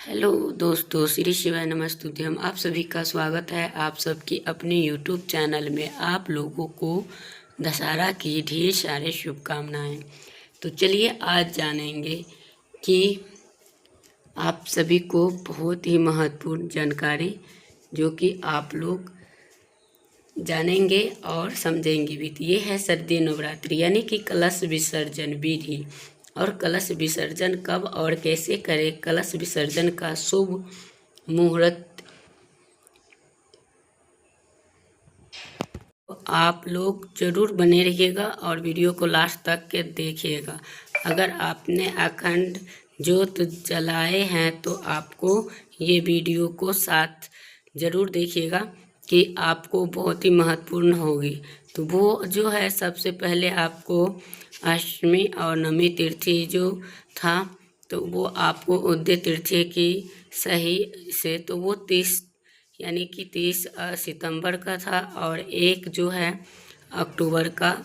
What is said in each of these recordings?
Hello दोस्तों, श्री शिवाय नमस्तुभ्यम। आप सभी का स्वागत है आप सबकी अपने यूट्यूब चैनल में। आप लोगों को दशहरा की ढेर सारे शुभकामनाएं। तो चलिए आज जानेंगे कि आप सभी को बहुत ही महत्वपूर्ण जानकारी जो कि आप लोग जानेंगे और समझेंगे भी। ये है शारदीय नवरात्रि यानी कि कलश विसर्जन विधि। और कलश विसर्जन कब और कैसे करें, कलश विसर्जन का शुभ मुहूर्त आप लोग जरूर बने रहिएगा और वीडियो को लास्ट तक के देखिएगा। अगर आपने अखंड ज्योत जलाए हैं तो आपको ये वीडियो को साथ जरूर देखिएगा कि आपको बहुत ही महत्वपूर्ण होगी। तो वो जो है, सबसे पहले आपको अष्टमी और नवमी तिथि जो था तो वो आपको उदय तिथि की सही से तो वो 30 यानी कि 30 सितंबर का था। और एक जो है अक्टूबर का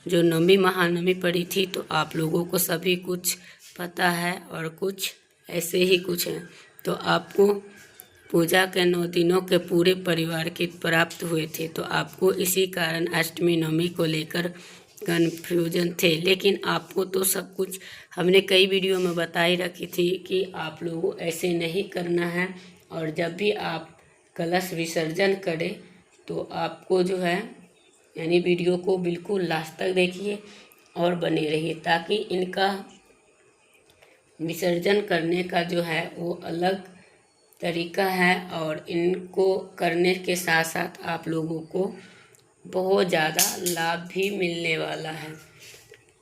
जो नवमी महानवमी पड़ी थी। तो आप लोगों को सभी कुछ पता है और कुछ ऐसे ही कुछ है। तो आपको पूजा के 9 दिनों के पूरे परिवार के प्राप्त हुए थे। तो आपको इसी कारण अष्टमी नवमी को लेकर कन्फ्यूजन थे। लेकिन आपको तो सब कुछ हमने कई वीडियो में बता ही रखी थी कि आप लोगों ऐसे नहीं करना है। और जब भी आप कलश विसर्जन करें तो आपको जो है यानी वीडियो को बिल्कुल लास्ट तक देखिए और बने रहिए, ताकि इनका विसर्जन करने का जो है वो अलग तरीका है। और इनको करने के साथ साथ आप लोगों को बहुत ज़्यादा लाभ भी मिलने वाला है।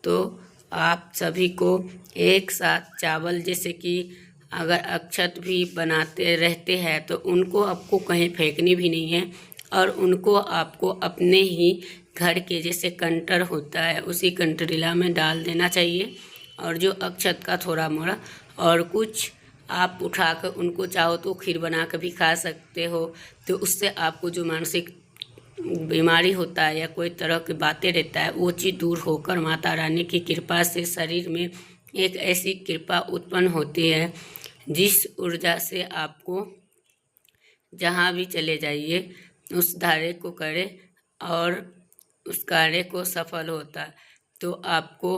तो आप सभी को एक साथ चावल, जैसे कि अगर अक्षत भी बनाते रहते हैं तो उनको आपको कहीं फेंकनी भी नहीं है। और उनको आपको अपने ही घर के जैसे कंटर होता है उसी कंटरीला में डाल देना चाहिए। और जो अक्षत का थोड़ा मोड़ा और कुछ आप उठाकर उनको चाहो तो खीर बना कर भी खा सकते हो। तो उससे आपको जो मानसिक बीमारी होता है या कोई तरह की बातें रहता है वो चीज़ दूर होकर माता रानी की कृपा से शरीर में एक ऐसी कृपा उत्पन्न होती है जिस ऊर्जा से आपको जहाँ भी चले जाइए उस कार्य को करें और उस कार्य को सफल होता है। तो आपको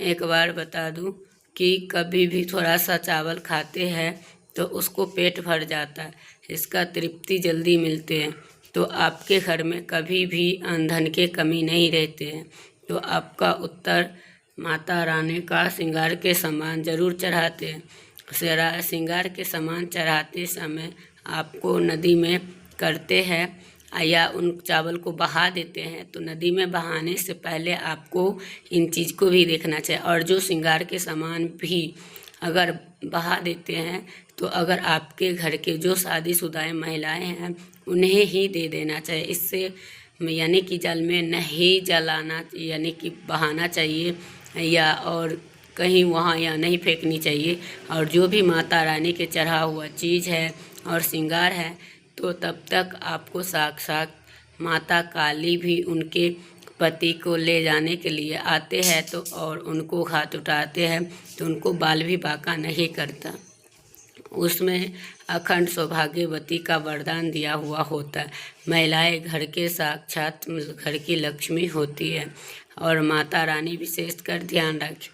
एक बार बता दूं कि कभी भी थोड़ा सा चावल खाते हैं तो उसको पेट भर जाता है, इसका तृप्ति जल्दी मिलते हैं। तो आपके घर में कभी भी अन्न धन के कमी नहीं रहते हैं। तो आपका उत्तर माता रानी का श्रृंगार के सामान जरूर चढ़ाते हैं। श्रृंगार के सामान चढ़ाते समय आपको नदी में करते हैं या उन चावल को बहा देते हैं। तो नदी में बहाने से पहले आपको इन चीज़ को भी देखना चाहिए। और जो श्रृंगार के सामान भी अगर बहा देते हैं तो अगर आपके घर के जो शादीशुदा महिलाएं हैं उन्हें ही दे देना चाहिए। इससे यानी कि जल में नहीं जलाना यानी कि बहाना चाहिए या और कहीं वहाँ या नहीं फेंकनी चाहिए। और जो भी माता रानी के चढ़ा हुआ चीज़ है और श्रृंगार है तो तब तक आपको साक्षात माता काली भी उनके पति को ले जाने के लिए आते हैं। तो और उनको हाथ उठाते हैं तो उनको बाल भी बांका नहीं करता। उसमें अखंड सौभाग्यवती का वरदान दिया हुआ होता है। महिलाएं घर के साक्षात घर की लक्ष्मी होती है। और माता रानी विशेषकर ध्यान रखें।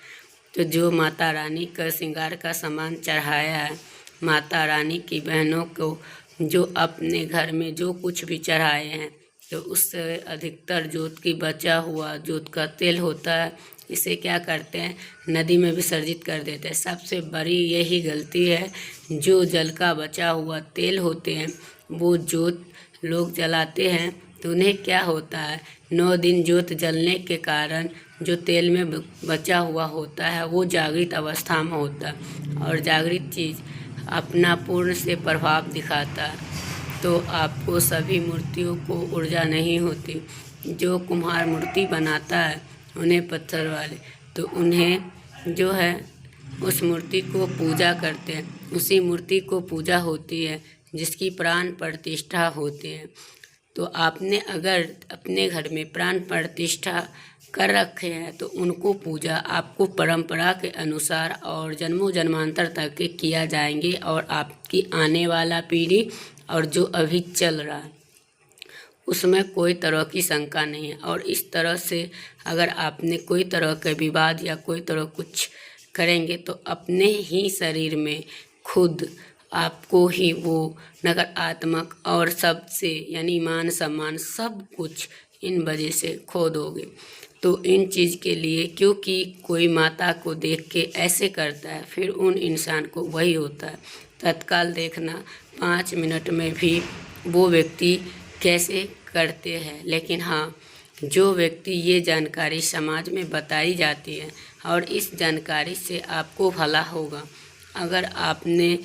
तो जो माता रानी का श्रृंगार का सामान चढ़ाया है, माता रानी की बहनों को जो अपने घर में जो कुछ भी चढ़ाए हैं तो उससे अधिकतर जोत की बचा हुआ जोत का तेल होता है, इसे क्या करते हैं नदी में विसर्जित कर देते हैं। सबसे बड़ी यही गलती है। जो जल का बचा हुआ तेल होते हैं वो जोत लोग जलाते हैं तो उन्हें क्या होता है 9 दिन जोत जलने के कारण जो तेल में बचा हुआ होता है वो जागृत अवस्था में होता है। और जागृत चीज़ अपना पूर्ण से प्रभाव दिखाता है। तो आपको सभी मूर्तियों को ऊर्जा नहीं होती। जो कुम्हार मूर्ति बनाता है उन्हें पत्थर वाले तो उन्हें जो है उस मूर्ति को पूजा करते हैं। उसी मूर्ति को पूजा होती है जिसकी प्राण प्रतिष्ठा होती है। तो आपने अगर अपने घर में प्राण प्रतिष्ठा कर रखे हैं तो उनको पूजा आपको परंपरा के अनुसार और जन्मों जन्मांतर तक के किया जाएंगे, और आपकी आने वाला पीढ़ी और जो अभी चल रहा है उसमें कोई तरह की शंका नहीं है। और इस तरह से अगर आपने कोई तरह का विवाद या कोई तरह कुछ करेंगे तो अपने ही शरीर में खुद आपको ही वो नकारात्मक और सबसे यानी मान सम्मान सब कुछ इन वजह से खो दोगे। तो इन चीज़ के लिए, क्योंकि कोई माता को देख के ऐसे करता है फिर उन इंसान को वही होता है। तत्काल देखना 5 मिनट में भी वो व्यक्ति कैसे करते हैं। लेकिन हाँ, जो व्यक्ति ये जानकारी समाज में बताई जाती है और इस जानकारी से आपको भला होगा। अगर आपने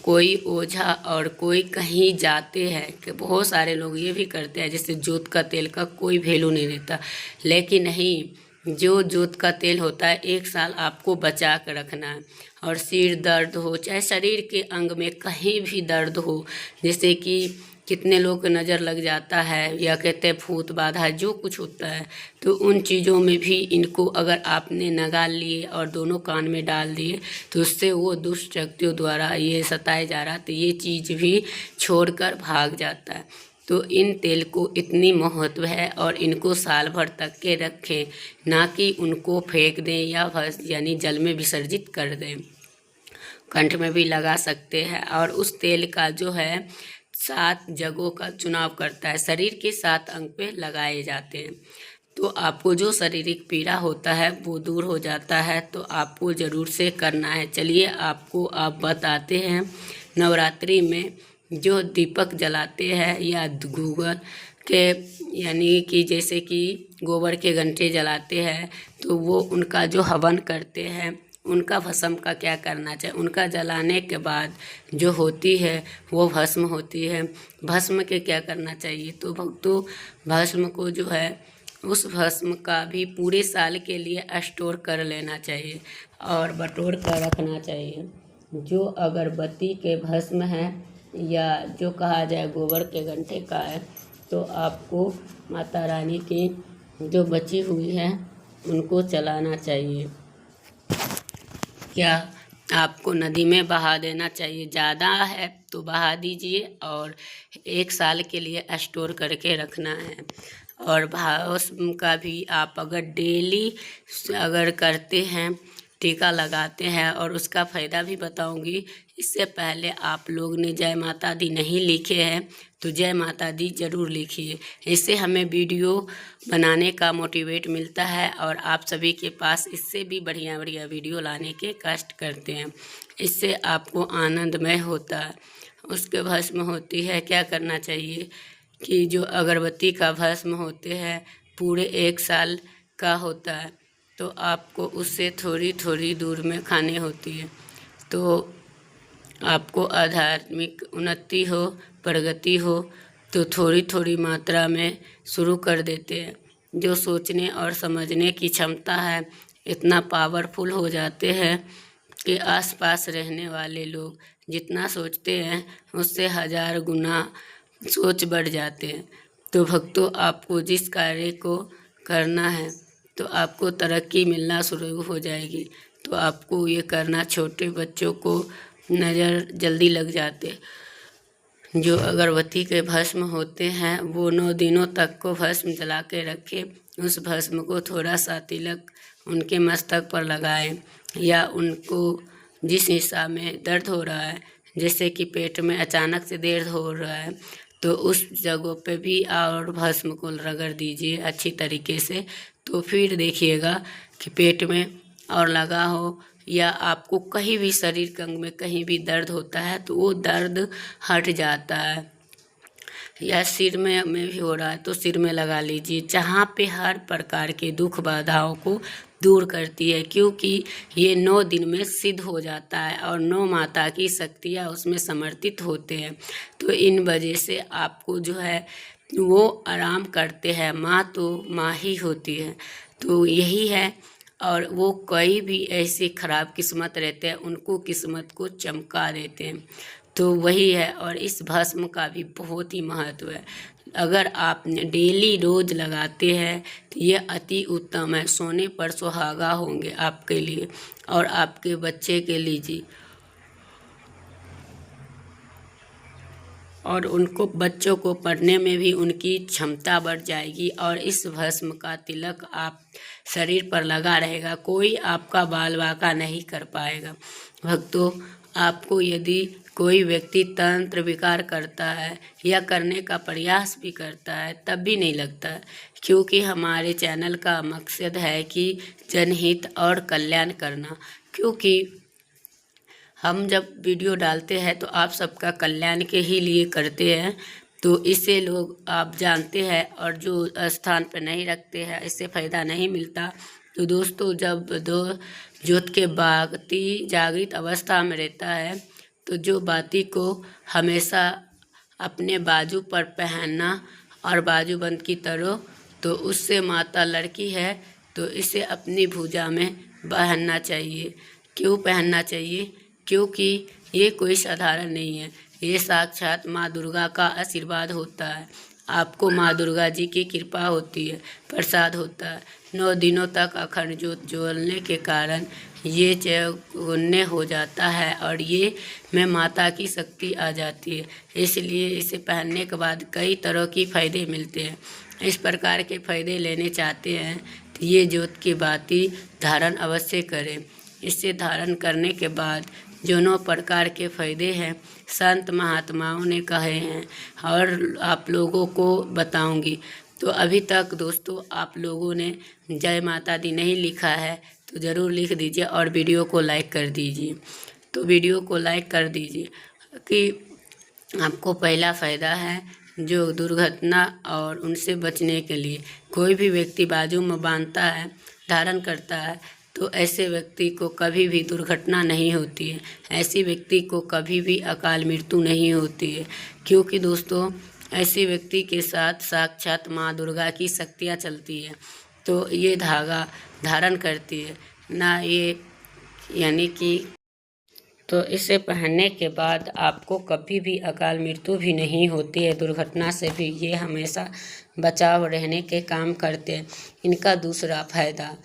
कोई ओझा और कोई कहीं जाते हैं कि बहुत सारे लोग ये भी करते हैं, जैसे जोत का तेल का कोई वैल्यू नहीं देता, लेकिन नहीं, जो जोत का तेल होता है 1 साल आपको बचा कर रखना है। और सिर दर्द हो चाहे शरीर के अंग में कहीं भी दर्द हो, जैसे कि कितने लोग को नज़र लग जाता है या कहते हैं भूत बाधा जो कुछ होता है, तो उन चीज़ों में भी इनको अगर आपने नगाल लिए और दोनों कान में डाल दिए तो उससे वो दुष्ट शक्तियों द्वारा ये सताया जा रहा तो ये चीज़ भी छोड़कर भाग जाता है। तो इन तेल को इतनी महत्व है और इनको साल भर तक के रखें, ना कि उनको फेंक दें या यानी जल में विसर्जित कर दें। कंठ में भी लगा सकते हैं। और उस तेल का जो है 7 जगहों का चुनाव करता है, शरीर के 7 अंग पे लगाए जाते हैं। तो आपको जो शारीरिक पीड़ा होता है वो दूर हो जाता है, तो आपको ज़रूर से करना है। चलिए आपको आप बताते हैं, नवरात्रि में जो दीपक जलाते हैं या गोबर के यानी कि जैसे कि गोबर के घंटे जलाते हैं, तो वो उनका जो हवन करते हैं उनका भस्म का क्या करना चाहिए। उनका जलाने के बाद जो होती है वो भस्म होती है, भस्म के क्या करना चाहिए। तो भक्तों, भस्म को जो है उस भस्म का भी पूरे साल के लिए स्टोर कर लेना चाहिए और बटोर कर रखना चाहिए। जो अगरबत्ती के भस्म है या जो कहा जाए गोबर के घंटे का है, तो आपको माता रानी की जो बची हुई है उनको चलाना चाहिए। क्या आपको नदी में बहा देना चाहिए, ज़्यादा है तो बहा दीजिए और 1 साल के लिए स्टोर करके रखना है। और भस्म का भी आप अगर डेली अगर करते हैं, टीका लगाते हैं, और उसका फ़ायदा भी बताऊंगी। इससे पहले आप लोग ने जय माता दी नहीं लिखे हैं तो जय माता दी ज़रूर लिखिए, इससे हमें वीडियो बनाने का मोटिवेट मिलता है और आप सभी के पास इससे भी बढ़िया बढ़िया वीडियो लाने के कष्ट करते हैं। इससे आपको आनंदमय होता है। उसके भस्म होती है, क्या करना चाहिए कि जो अगरबत्ती का भस्म होते हैं पूरे 1 साल का होता है, तो आपको उससे थोड़ी थोड़ी दूर में खाने होती है। तो आपको आध्यात्मिक उन्नति हो, प्रगति हो, तो थोड़ी थोड़ी मात्रा में शुरू कर देते हैं। जो सोचने और समझने की क्षमता है इतना पावरफुल हो जाते हैं कि आसपास रहने वाले लोग जितना सोचते हैं उससे 1000 गुना सोच बढ़ जाते हैं। तो भक्तों, आपको जिस कार्य को करना है तो आपको तरक्की मिलना शुरू हो जाएगी। तो आपको ये करना, छोटे बच्चों को नज़र जल्दी लग जाते। जो अगरबत्ती के भस्म होते हैं वो 9 दिनों तक को भस्म जला के रखे। उस भस्म को थोड़ा सा तिलक उनके मस्तक पर लगाएं, या उनको जिस हिस्सा में दर्द हो रहा है, जैसे कि पेट में अचानक से दर्द हो रहा है, तो उस जगह पे भी और भस्म को रगड़ दीजिए अच्छी तरीके से। तो फिर देखिएगा कि पेट में और लगा हो या आपको कहीं भी शरीर के अंग में कहीं भी दर्द होता है तो वो दर्द हट जाता है। या सिर में भी हो रहा है तो सिर में लगा लीजिए, जहाँ पे हर प्रकार के दुख बाधाओं को दूर करती है, क्योंकि ये 9 दिन में सिद्ध हो जाता है और 9 माता की शक्तियाँ उसमें समर्पित होते हैं। तो इन वजह से आपको जो है वो आराम करते हैं। माँ तो माँ ही होती है, तो यही है। और वो कोई भी ऐसे खराब किस्मत रहते हैं उनको किस्मत को चमका देते हैं। तो वही है, और इस भस्म का भी बहुत ही महत्व है। अगर आप डेली रोज लगाते हैं तो ये अति उत्तम है। सोने पर सुहागा होंगे आपके लिए और आपके बच्चे के लिए, और उनको बच्चों को पढ़ने में भी उनकी क्षमता बढ़ जाएगी। और इस भस्म का तिलक आप शरीर पर लगा रहेगा, कोई आपका बाल बांका नहीं कर पाएगा। भक्तों, आपको यदि कोई व्यक्ति तंत्र विकार करता है या करने का प्रयास भी करता है तब भी नहीं लगता, क्योंकि हमारे चैनल का मकसद है कि जनहित और कल्याण करना। क्योंकि हम जब वीडियो डालते हैं तो आप सबका कल्याण के ही लिए करते हैं, तो इससे लोग आप जानते हैं, और जो स्थान पर नहीं रखते हैं इससे फ़ायदा नहीं मिलता। तो दोस्तों, जब दो ज्योत के बाती जागृत अवस्था में रहता है तो जो बाती को हमेशा अपने बाजू पर पहनना और बाजूबंद की तरह, तो उससे माता लड़की है तो इसे अपनी भुजा में पहनना चाहिए। क्यों पहनना चाहिए? क्योंकि ये कोई साधारण नहीं है, ये साक्षात माँ दुर्गा का आशीर्वाद होता है। आपको माँ दुर्गा जी की कृपा होती है, प्रसाद होता है। 9 दिनों तक अखंड ज्योत ज्वलने के कारण ये चैगुण्य हो जाता है और ये में माता की शक्ति आ जाती है। इसलिए इसे पहनने के बाद कई तरह की फ़ायदे मिलते हैं। इस प्रकार के फ़ायदे लेने चाहते हैं तो ये ज्योत की बाती धारण अवश्य करें। इसे धारण करने के बाद जो 9 प्रकार के फ़ायदे हैं संत महात्माओं ने कहे हैं और आप लोगों को बताऊंगी। तो अभी तक दोस्तों आप लोगों ने जय माता दी नहीं लिखा है तो ज़रूर लिख दीजिए और वीडियो को लाइक कर दीजिए। तो वीडियो को लाइक कर दीजिए कि आपको पहला फ़ायदा है जो दुर्घटना और उनसे बचने के लिए कोई भी व्यक्ति बाजू में बांधता है, धारण करता है, तो ऐसे व्यक्ति को कभी भी दुर्घटना नहीं होती है। ऐसे व्यक्ति को कभी भी अकाल मृत्यु नहीं होती है, क्योंकि दोस्तों ऐसे व्यक्ति के साथ साक्षात माँ दुर्गा की शक्तियाँ चलती है। तो ये धागा धारण करती है ना, ये यानी कि तो इसे पहनने के बाद आपको कभी भी अकाल मृत्यु भी नहीं होती है, दुर्घटना से भी ये हमेशा बचाव रहने के काम करते हैं। इनका दूसरा फायदा,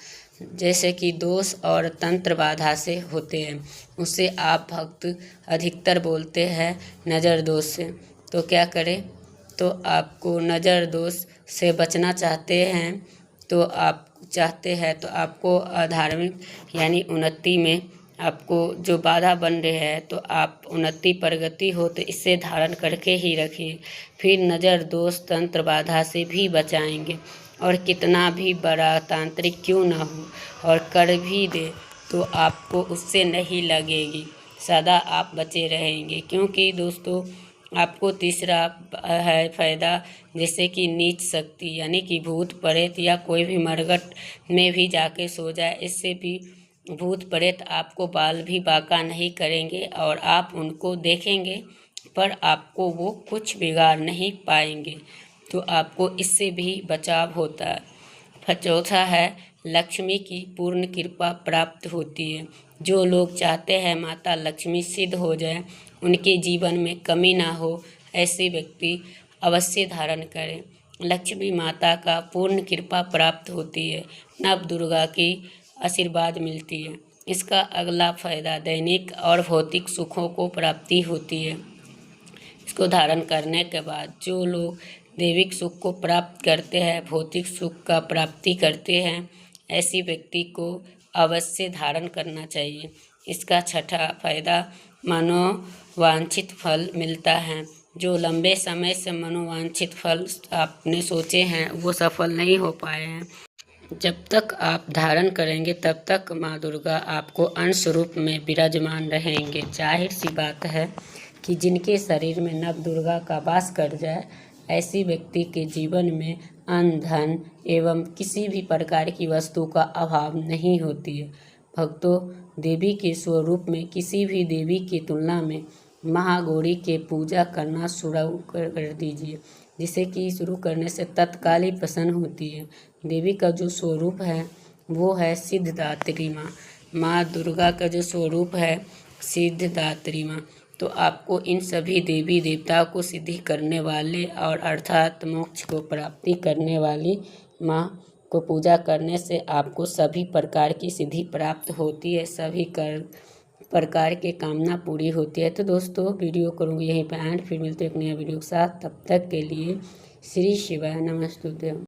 जैसे कि दोष और तंत्र बाधा से होते हैं, उससे आप भक्त अधिकतर बोलते हैं नज़र दोष से। तो क्या करें? तो आपको नज़र दोष से बचना चाहते हैं तो आपको अधार्मिक यानी उन्नति में आपको जो बाधा बन रहे हैं तो आप उन्नति प्रगति हो तो इसे धारण करके ही रखिए। फिर नज़र दोष तंत्र बाधा से भी बचाएंगे, और कितना भी बड़ा तांत्रिक क्यों ना हो और कर भी दे तो आपको उससे नहीं लगेगी, सदा आप बचे रहेंगे। क्योंकि दोस्तों आपको तीसरा है फ़ायदा, जैसे कि नीच शक्ति यानी कि भूत प्रेत या कोई भी मरघट में भी जाके सो जाए, इससे भी भूत प्रेत आपको बाल भी बांका नहीं करेंगे और आप उनको देखेंगे पर आपको वो कुछ बिगाड़ नहीं पाएंगे। तो आपको इससे भी बचाव होता है। फिर चौथा है लक्ष्मी की पूर्ण कृपा प्राप्त होती है। जो लोग चाहते हैं माता लक्ष्मी सिद्ध हो जाए, उनके जीवन में कमी ना हो, ऐसे व्यक्ति अवश्य धारण करें। लक्ष्मी माता का पूर्ण कृपा प्राप्त होती है, नव दुर्गा की आशीर्वाद मिलती है। इसका अगला फायदा दैनिक और भौतिक सुखों को प्राप्ति होती है। इसको धारण करने के बाद जो लोग दैविक सुख को प्राप्त करते हैं, भौतिक सुख का प्राप्ति करते हैं, ऐसी व्यक्ति को अवश्य धारण करना चाहिए। इसका छठा फायदा मनोवांछित फल मिलता है। जो लंबे समय से मनोवांछित फल आपने सोचे हैं वो सफल नहीं हो पाए हैं, जब तक आप धारण करेंगे तब तक माँ दुर्गा आपको अंश रूप में विराजमान रहेंगे। जाहिर सी बात है कि जिनके शरीर में नव दुर्गा का वास कर जाए, ऐसी व्यक्ति के जीवन में अन्न धन एवं किसी भी प्रकार की वस्तु का अभाव नहीं होती है। भक्तों, देवी के स्वरूप में किसी भी देवी की तुलना में महागौरी के पूजा करना शुरू कर दीजिए, जिसे कि शुरू करने से तत्काल ही प्रसन्न होती है। देवी का जो स्वरूप है वो है सिद्धिदात्री माँ। माँ दुर्गा का जो स्वरूप है सिद्धिदात्री माँ। तो आपको इन सभी देवी देवताओं को सिद्धि करने वाले और अर्थात मोक्ष को प्राप्ति करने वाली माँ को पूजा करने से आपको सभी प्रकार की सिद्धि प्राप्त होती है, सभी प्रकार के कामना पूरी होती है। तो दोस्तों वीडियो करूँगी यहीं पर एंड, फिर मिलते हैं एक नया वीडियो के साथ। तब तक के लिए श्री शिवाय नमस्तुभ्यं।